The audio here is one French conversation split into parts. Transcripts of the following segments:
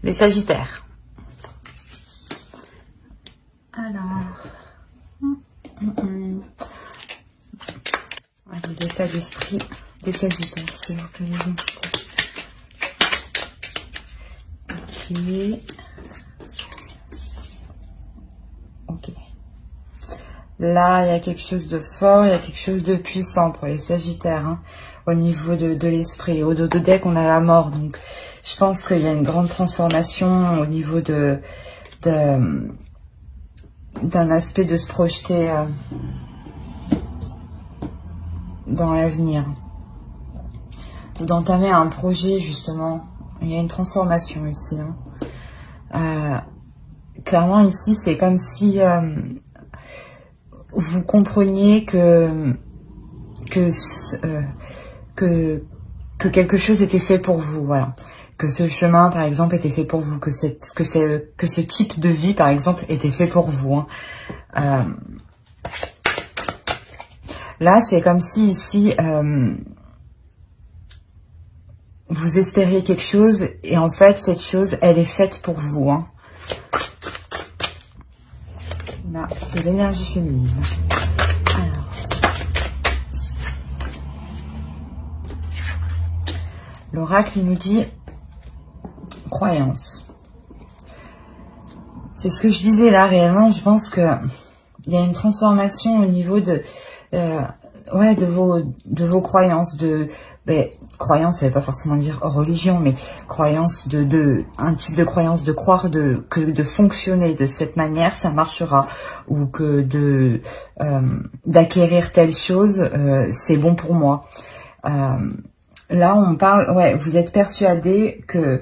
Les Sagittaires. Alors, l'état d'esprit des Sagittaires, s'il vous plaît, les entités. Ok. Là, il y a quelque chose de fort, il y a quelque chose de puissant pour les Sagittaires, hein, au niveau de l'esprit. Au dos de deck, on a la mort, donc je pense qu'il y a une grande transformation au niveau d'un aspect de se projeter dans l'avenir. D'entamer un projet, justement. Il y a une transformation ici. Hein. Clairement, ici, c'est comme si vous compreniez que quelque chose était fait pour vous, voilà. Que ce chemin, par exemple, était fait pour vous, que ce type de vie, par exemple, était fait pour vous. Hein. Là, c'est comme si ici, vous espériez quelque chose, et en fait, cette chose, elle est faite pour vous. Hein. Là, c'est l'énergie féminine. Alors. L'oracle nous dit croyance. C'est ce que je disais là, réellement, je pense que il y a une transformation au niveau de vos croyances, croyance, ça veut pas forcément dire religion, mais croyance un type de croyance, de croire que de fonctionner de cette manière, ça marchera, ou que d'acquérir telle chose, c'est bon pour moi. Là, on parle, vous êtes persuadé que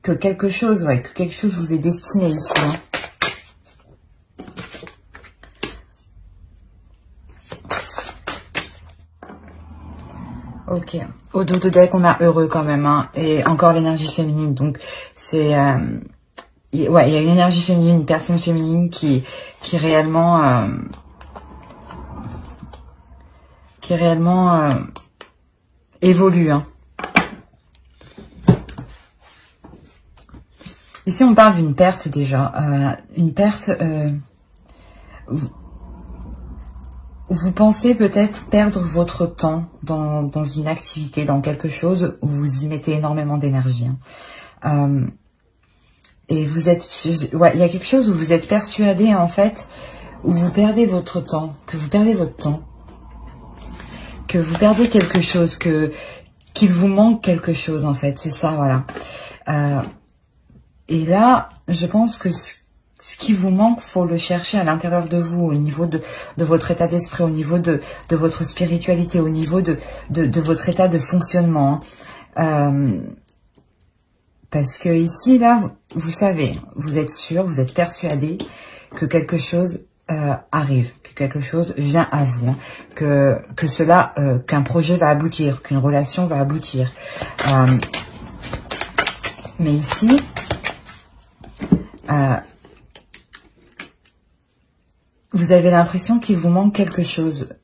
quelque chose vous est destiné ici. Hein. Ok. Au dos de deck, on a heureux quand même, hein, et encore l'énergie féminine. Donc c'est, il y a une énergie féminine, une personne féminine qui réellement, évolue. Hein. Ici, on parle d'une perte déjà, une perte. Vous pensez peut-être perdre votre temps dans une activité, dans quelque chose où vous y mettez énormément d'énergie. Hein. Et vous êtes, il y a quelque chose où vous êtes persuadé en fait, où vous perdez votre temps, que vous perdez votre temps, que vous perdez quelque chose, qu'il vous manque quelque chose en fait, c'est ça, voilà. Et là, je pense que ce qui vous manque, faut le chercher à l'intérieur de vous, au niveau de votre état d'esprit, au niveau de votre spiritualité, au niveau de votre état de fonctionnement. Parce que ici, là, vous savez, vous êtes sûr, vous êtes persuadé que quelque chose arrive, que quelque chose vient à vous, hein, qu'un projet va aboutir, qu'une relation va aboutir. Mais ici, vous avez l'impression qu'il vous manque quelque chose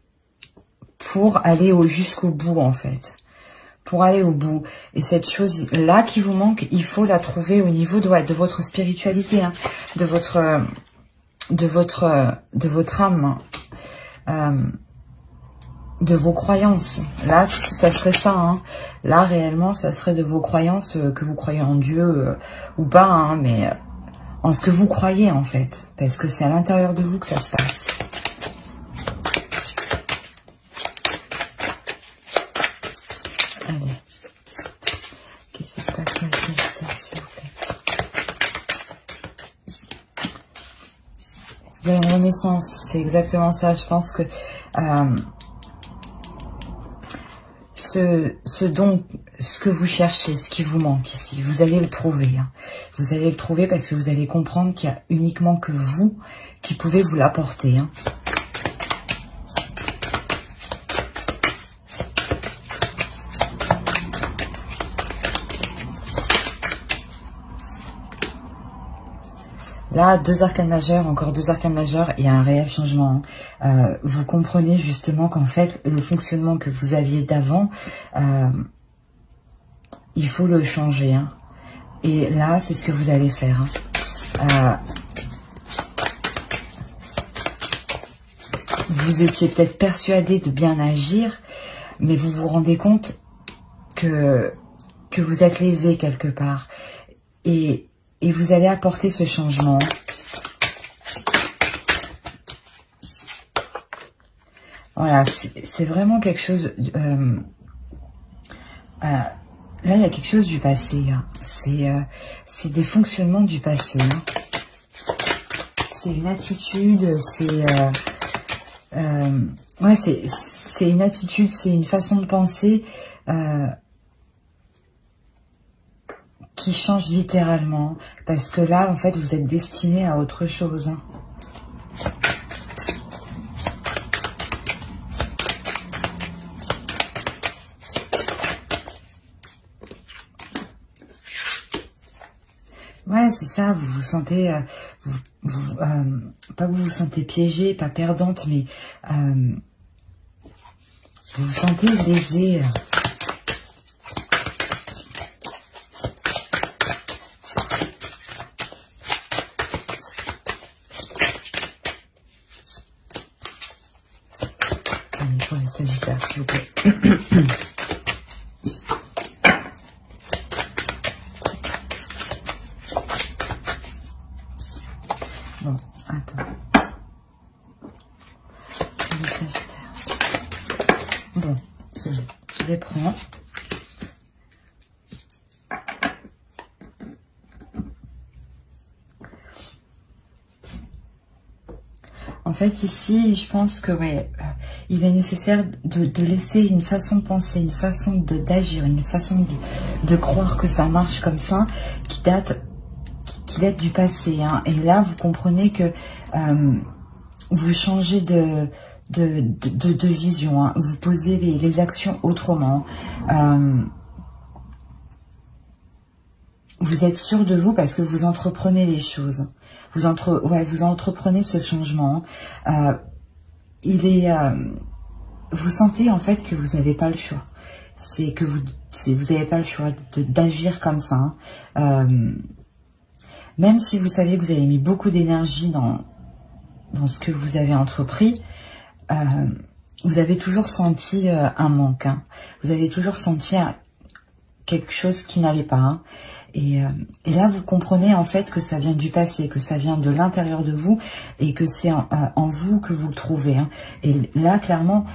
pour aller jusqu'au bout, en fait. Pour aller au bout. Et cette chose-là qui vous manque, il faut la trouver au niveau de votre spiritualité, hein, de votre âme, de vos croyances. Là, ça serait ça. Hein. Là, réellement, ça serait de vos croyances, que vous croyez en Dieu ou pas, hein, mais en ce que vous croyez, en fait. Parce que c'est à l'intérieur de vous que ça se passe. Allez. Qu'est-ce qui se passe pour les Sagittaires, s'il vous plaît? Il y a une renaissance, c'est exactement ça. Je pense que ce que vous cherchez, ce qui vous manque ici, vous allez le trouver. Hein. Vous allez le trouver parce que vous allez comprendre qu'il n'y a uniquement que vous qui pouvez vous l'apporter. Hein. Là, 2 arcanes majeures, encore 2 arcanes majeures, il y a un réel changement. Hein. Vous comprenez justement qu'en fait, le fonctionnement que vous aviez d'avant, il faut le changer. Hein. Et là, c'est ce que vous allez faire. Vous étiez peut-être persuadé de bien agir, mais vous vous rendez compte que vous êtes lésé quelque part. Et vous allez apporter ce changement. Voilà, c'est vraiment quelque chose... là, il y a quelque chose du passé. Hein. C'est des fonctionnements du passé. Hein. C'est une attitude, ouais, c'est une attitude, c'est une façon de penser qui change littéralement. Parce que là, en fait, vous êtes destiné à autre chose. Hein. Ouais, c'est ça, vous vous sentez, pas que vous vous sentez piégée, pas perdante, mais vous vous sentez lésée. Allez, pour les Sagittaires, s'il vous plaît. Bon, attends. Les Sagittaires. Bon, c'est bon. Je les prends. En fait, ici, je pense que ouais, il est nécessaire de laisser une façon de penser, une façon d'agir, une façon de croire que ça marche comme ça, qui date du passé. Hein. Et là, vous comprenez que vous changez de vision. Hein. Vous posez les actions autrement. Vous êtes sûr de vous parce que vous entreprenez les choses. Vous entreprenez ce changement. Vous sentez en fait que vous n'avez pas le choix. C'est que vous n'avez pas le choix d'agir comme ça. Hein. Même si vous savez que vous avez mis beaucoup d'énergie dans ce que vous avez entrepris, vous avez toujours senti un manque. Hein. Vous avez toujours senti quelque chose qui n'allait pas. Hein. Et là, vous comprenez en fait que ça vient du passé, que ça vient de l'intérieur de vous et que c'est en vous que vous le trouvez. Hein. Et là, clairement,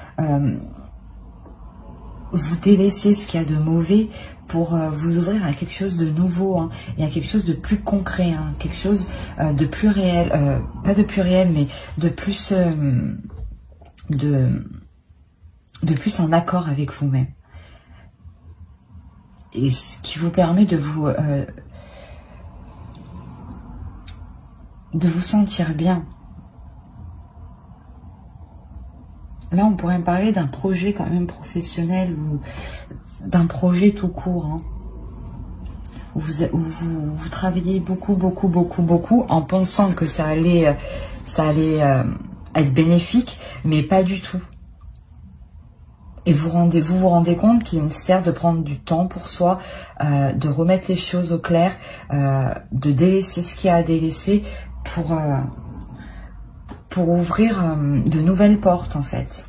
vous délaissez ce qu'il y a de mauvais pour vous ouvrir à quelque chose de nouveau, hein, et à quelque chose de plus concret, hein, quelque chose de plus réel, pas de plus réel, mais de plus, de plus en accord avec vous-même. Et ce qui vous permet de vous sentir bien. Là, on pourrait me parler d'un projet quand même professionnel ou d'un projet tout court. Hein, où vous travaillez beaucoup en pensant que ça allait être bénéfique, mais pas du tout. Et vous vous rendez compte qu'il est nécessaire de prendre du temps pour soi, de remettre les choses au clair, de délaisser ce qu'il y a à délaisser pour ouvrir de nouvelles portes en fait.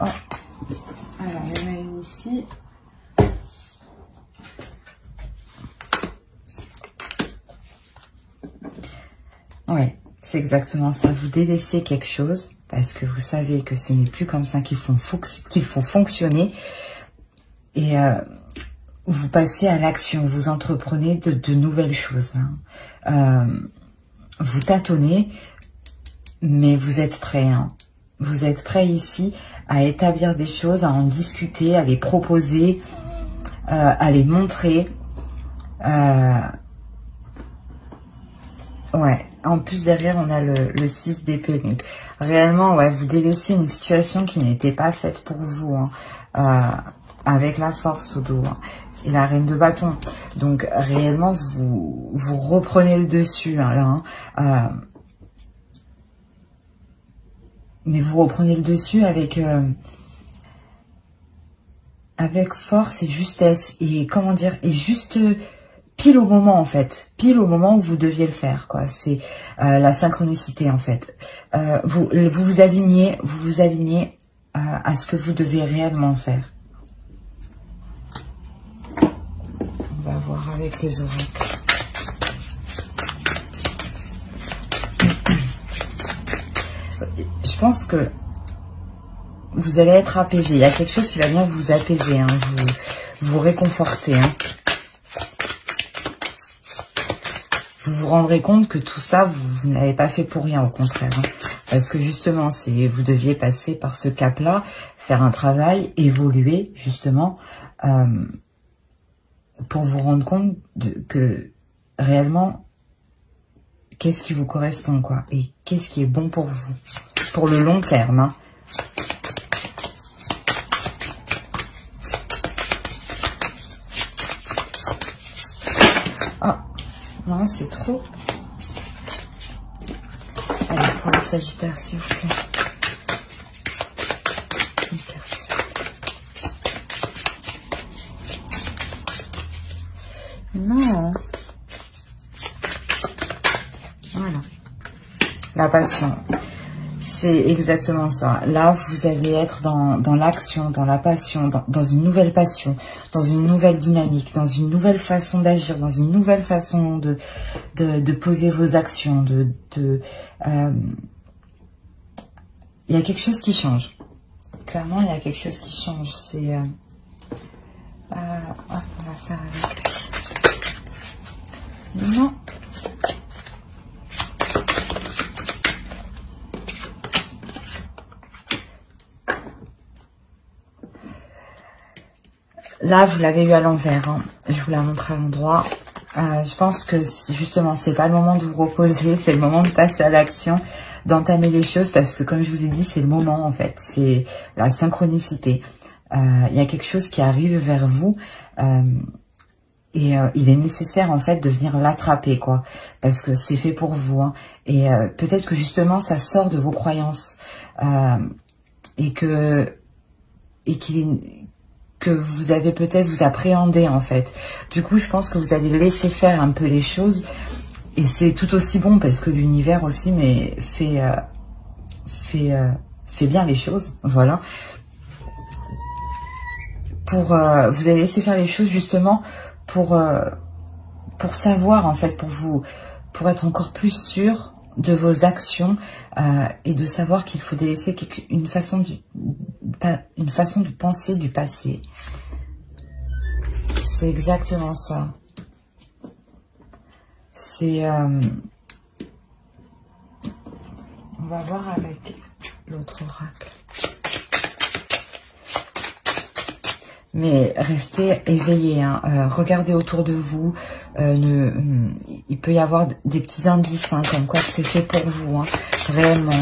Oh. Alors, il y en a une ici. Ouais, c'est exactement ça. Vous délaissez quelque chose parce que vous savez que ce n'est plus comme ça qu'il faut fonctionner. Et vous passez à l'action. Vous entreprenez de nouvelles choses. Hein. Vous tâtonnez, mais vous êtes prêt. Hein. Vous êtes prêt ici à établir des choses, à en discuter, à les proposer, à les montrer. Ouais. En plus, derrière, on a le 6 d'épée. Donc, réellement, ouais, vous délaissez une situation qui n'était pas faite pour vous, hein, avec la force au dos. Hein. et la reine de bâton. Donc réellement, vous reprenez le dessus hein, là. Mais vous reprenez le dessus avec force et justesse et comment dire, et juste pile au moment en fait, pile au moment où vous deviez le faire quoi. C'est la synchronicité en fait. Vous vous alignez à ce que vous devez réellement faire. On va voir avec les oracles. Je pense que vous allez être apaisé. Il y a quelque chose qui va bien vous apaiser, hein, vous réconforter. Hein. Vous vous rendrez compte que tout ça, vous ne l'avez pas fait pour rien, au contraire. Hein, parce que justement, vous deviez passer par ce cap-là, faire un travail, évoluer, justement, pour vous rendre compte que réellement, qu'est-ce qui vous correspond, quoi, et qu'est-ce qui est bon pour vous, pour le long terme. Hein. Ah, non, c'est trop. Allez, pour le Sagittaire, s'il vous plaît. Non. Voilà. La passion. C'est exactement ça. Là, vous allez être dans l'action, dans la passion, dans une nouvelle passion, dans une nouvelle dynamique, dans une nouvelle façon d'agir, dans une nouvelle façon de poser vos actions. Il y a quelque chose qui change. Clairement, il y a quelque chose qui change. C'est... on va faire avec... Non. Là, vous l'avez eu à l'envers. Hein. Je vous la montre à l'endroit. Je pense que justement, c'est pas le moment de vous reposer, c'est le moment de passer à l'action, d'entamer les choses, parce que comme je vous ai dit, c'est le moment en fait. C'est la synchronicité. Il y a quelque chose qui arrive vers vous. Et il est nécessaire en fait de venir l'attraper quoi, parce que c'est fait pour vous. Hein. Et peut-être que justement ça sort de vos croyances et que vous avez peut-être vous appréhendez en fait. Du coup, je pense que vous allez laisser faire un peu les choses et c'est tout aussi bon parce que l'univers aussi mais fait bien les choses. Voilà. Vous allez laisser faire les choses justement pour savoir en fait, pour être encore plus sûr de vos actions et de savoir qu'il faut délaisser une façon de penser du passé. C'est exactement ça. C'est on va voir avec l'autre oracle. Mais restez éveillés, hein. Regardez autour de vous. Il peut y avoir des petits indices, hein, comme quoi c'est fait pour vous, hein, réellement.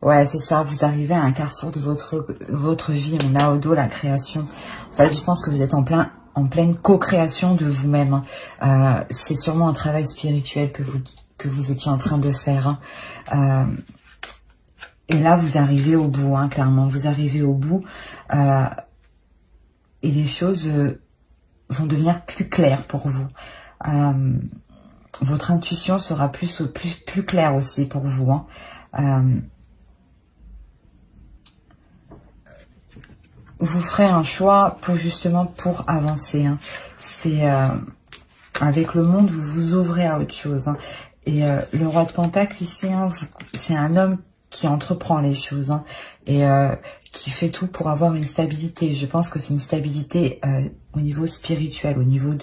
Ouais, c'est ça, vous arrivez à un carrefour de votre vie. On a au dos la création. En fait, je pense que vous êtes en pleine co-création de vous-même. C'est sûrement un travail spirituel que vous étiez en train de faire. Hein. Et là, vous arrivez au bout, hein, clairement. Vous arrivez au bout. Et les choses vont devenir plus claires pour vous. Votre intuition sera plus claire aussi pour vous. Hein. Vous ferez un choix pour avancer. Hein. C'est avec le monde, vous vous ouvrez à autre chose. Hein. Et le roi de Pentacle ici, hein, c'est un homme qui entreprend les choses hein, et qui fait tout pour avoir une stabilité. Je pense que c'est une stabilité au niveau spirituel, au niveau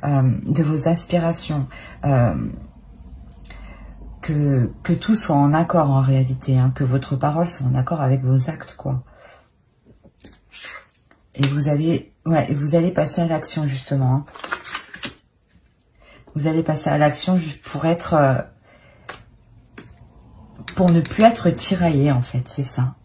de vos aspirations. Que tout soit en accord en réalité, hein, que votre parole soit en accord avec vos actes, quoi. Et vous allez Ouais, et vous allez passer à l'action justement. Hein. Vous allez passer à l'action juste pour être... pour ne plus être tiraillé en fait, c'est ça.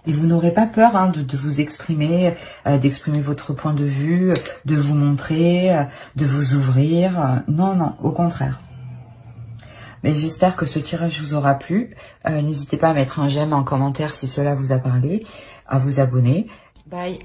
Et vous n'aurez pas peur hein, de vous exprimer, d'exprimer votre point de vue, de vous montrer, de vous ouvrir. Non, non, au contraire. Mais j'espère que ce tirage vous aura plu. N'hésitez pas à mettre un j'aime en commentaire si cela vous a parlé, à vous abonner. Bye.